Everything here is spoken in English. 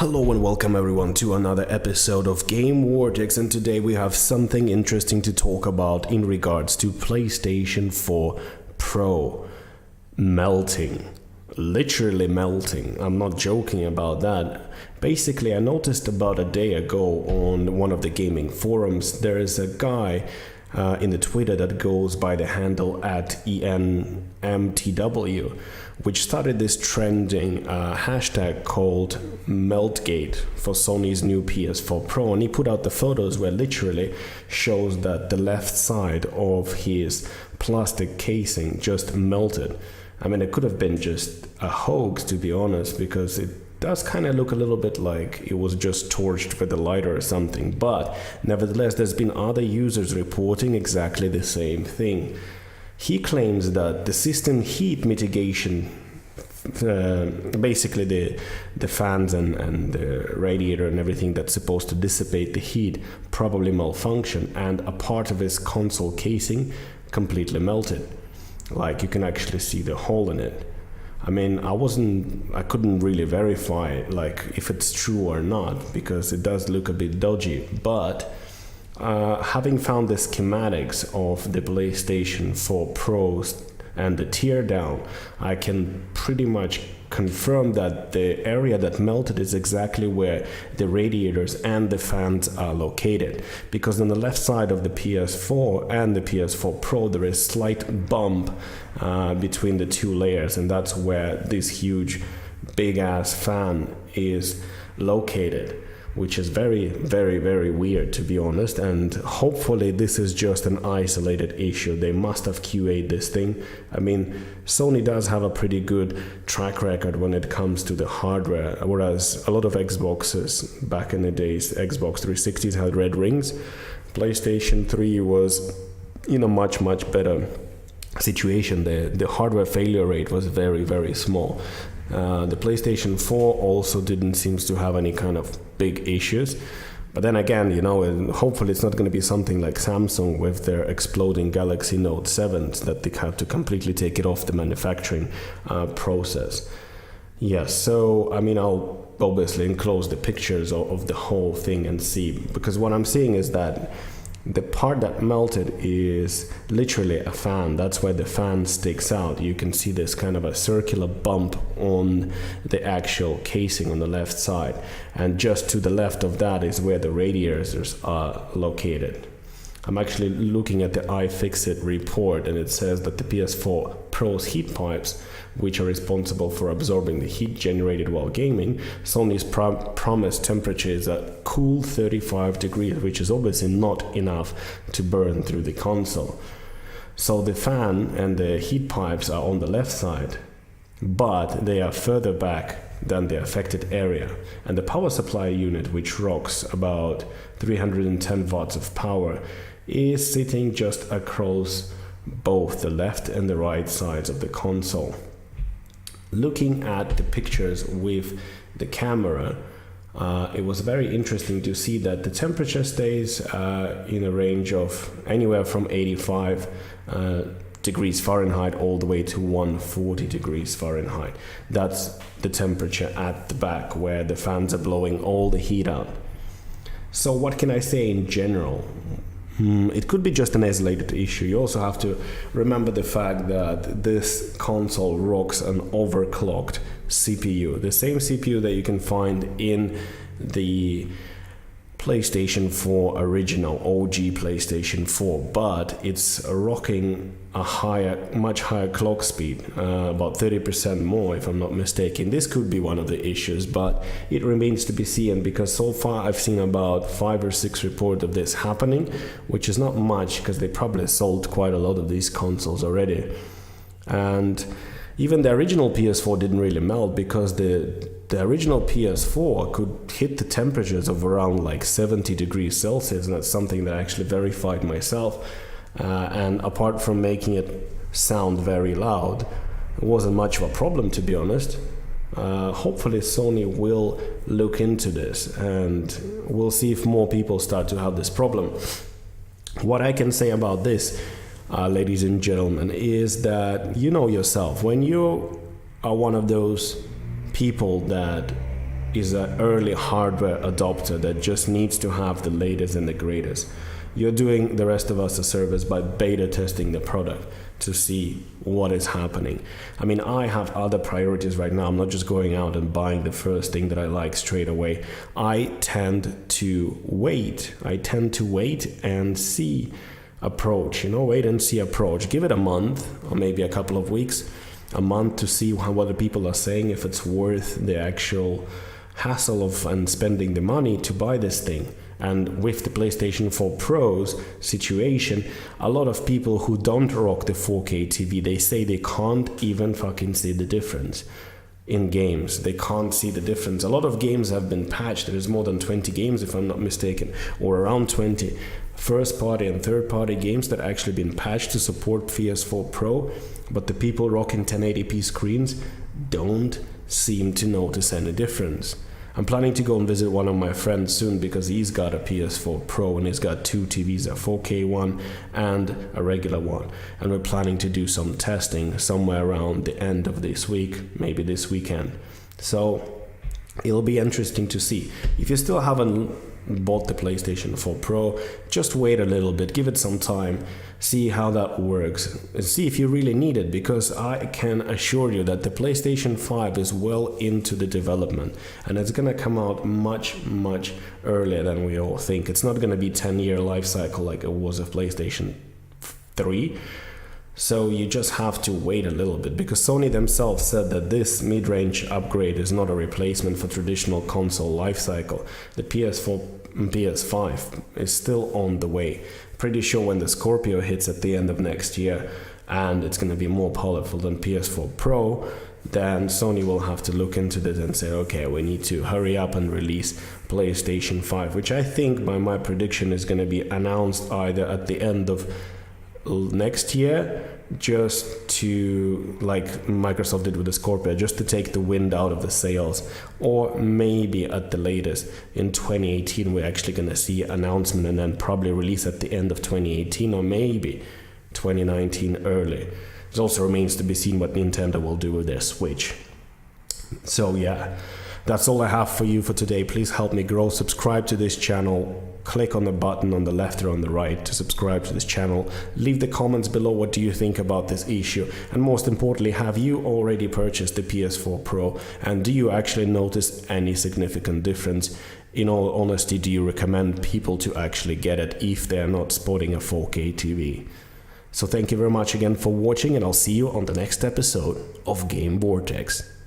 Hello and welcome everyone to another episode of Game Vortex, and today we have something interesting to talk about in regards to PlayStation 4 Pro melting. Literally melting. I'm not joking about that. Basically, I noticed about a day ago on one of the gaming forums, there is a guy in the Twitter that goes by the handle at ENMTW, which started this trending hashtag called Meltgate for Sony's new PS4 Pro, and he put out the photos where literally shows that the left side of his plastic casing just melted. I mean, it could have been just a hoax, to be honest, because it does kind of look a little bit like it was just torched with a lighter or something, but nevertheless there's been other users reporting exactly the same thing. He claims that the system heat mitigation, basically the fans and the radiator and everything that's supposed to dissipate the heat, probably malfunctioned, and a part of his console casing completely melted. Like, you can actually see the hole in it. I mean, I couldn't really verify like if it's true or not, because it does look a bit dodgy, but having found the schematics of the PlayStation 4 Pros and the teardown, I can pretty much confirm that the area that melted is exactly where the radiators and the fans are located, because on the left side of the PS4 and the PS4 Pro there is a slight bump between the two layers, and that's where this huge big ass fan is located, which is very, very, very weird, to be honest. And hopefully this is just an isolated issue. They must have QA'd this thing. I mean, Sony does have a pretty good track record when it comes to the hardware, whereas a lot of Xboxes back in the days, Xbox 360s had red rings. PlayStation 3 was in a much, much better situation. The hardware failure rate was very, very small. The PlayStation 4 also didn't seem to have any kind of big issues. But then again, and hopefully it's not going to be something like Samsung with their exploding Galaxy Note 7s that they have to completely take it off the manufacturing process. Yes, so I mean, I'll obviously enclose the pictures of the whole thing and see, because what I'm seeing is that the part that melted is literally a fan. That's why the fan sticks out. You can see this kind of a circular bump on the actual casing on the left side. And just to the left of that is where the radiators are located. I'm actually looking at the iFixit report, and it says that the PS4 Pro's heat pipes, which are responsible for absorbing the heat generated while gaming, Sony's promised temperature is a cool 35 degrees, which is obviously not enough to burn through the console. So the fan and the heat pipes are on the left side, but they are further back than the affected area. And the power supply unit, which rocks about 310 watts of power, is sitting just across both the left and the right sides of the console. Looking at the pictures with the camera, it was very interesting to see that the temperature stays in a range of anywhere from 85 degrees Fahrenheit all the way to 140 degrees Fahrenheit. That's the temperature at the back where the fans are blowing all the heat out. So what can I say in general? It could be just an isolated issue. You also have to remember the fact that this console rocks an overclocked CPU, the same CPU that you can find in the PlayStation 4 original OG PlayStation 4, but it's rocking a much higher clock speed, about 30% more if I'm not mistaken. This could be one of the issues, but it remains to be seen, because so far I've seen about 5 or 6 reports of this happening, which is not much because they probably sold quite a lot of these consoles already. And even the original PS4 didn't really melt, because the original PS4 could hit the temperatures of around like 70 degrees Celsius, and that's something that I actually verified myself. And apart from making it sound very loud, it wasn't much of a problem, to be honest. Hopefully Sony will look into this, and we'll see if more people start to have this problem. What I can say about this, ladies and gentlemen, is that you know yourself, when you are one of those people that is an early hardware adopter that just needs to have the latest and the greatest. You're doing the rest of us a service by beta testing the product to see what is happening. I mean, I have other priorities right now. I'm not just going out and buying the first thing that I like straight away. I tend to wait and see approach, wait and see approach. Give it a month or maybe a couple of weeks, a month to see what the people are saying, if it's worth the actual hassle of and spending the money to buy this thing. And with the PlayStation 4 Pro's situation, a lot of people who don't rock the 4K TV, they say they can't even fucking see the difference in games. They can't see the difference. A lot of games have been patched. There's more than 20 games, if I'm not mistaken, or around 20 first party and third party games that actually been patched to support PS4 Pro, but the people rocking 1080p screens don't seem to notice any difference. I'm planning to go and visit one of my friends soon because he's got a PS4 Pro and he's got two TVs, a 4K one and a regular one. And we're planning to do some testing somewhere around the end of this week, maybe this weekend. So it'll be interesting to see. If you still haven't bought the PlayStation 4 Pro, just wait a little bit, give it some time, see how that works, and see if you really need it, because I can assure you that the PlayStation 5 is well into the development and it's going to come out much earlier than we all think. It's not going to be 10-year life cycle like it was of PlayStation 3. So you just have to wait a little bit, because Sony themselves said that this mid-range upgrade is not a replacement for traditional console lifecycle. The PS4 and PS5 is still on the way. Pretty sure when the Scorpio hits at the end of next year and it's going to be more powerful than PS4 Pro, then Sony will have to look into this and say, okay, we need to hurry up and release PlayStation 5, which I think by my prediction is going to be announced either at the end of next year, just to, like Microsoft did with the Scorpio, just to take the wind out of the sails, or maybe at the latest in 2018 we're actually going to see announcement and then probably release at the end of 2018 or maybe 2019 early. It also remains to be seen what Nintendo will do with their Switch. So yeah, that's all I have for you for today. Please help me grow. Subscribe to this channel. Click on the button on the left or on the right to subscribe to this channel. Leave the comments below, what do you think about this issue? And most importantly, have you already purchased the PS4 Pro? And do you actually notice any significant difference? In all honesty, do you recommend people to actually get it if they're not sporting a 4K TV? So thank you very much again for watching, and I'll see you on the next episode of Game Vortex.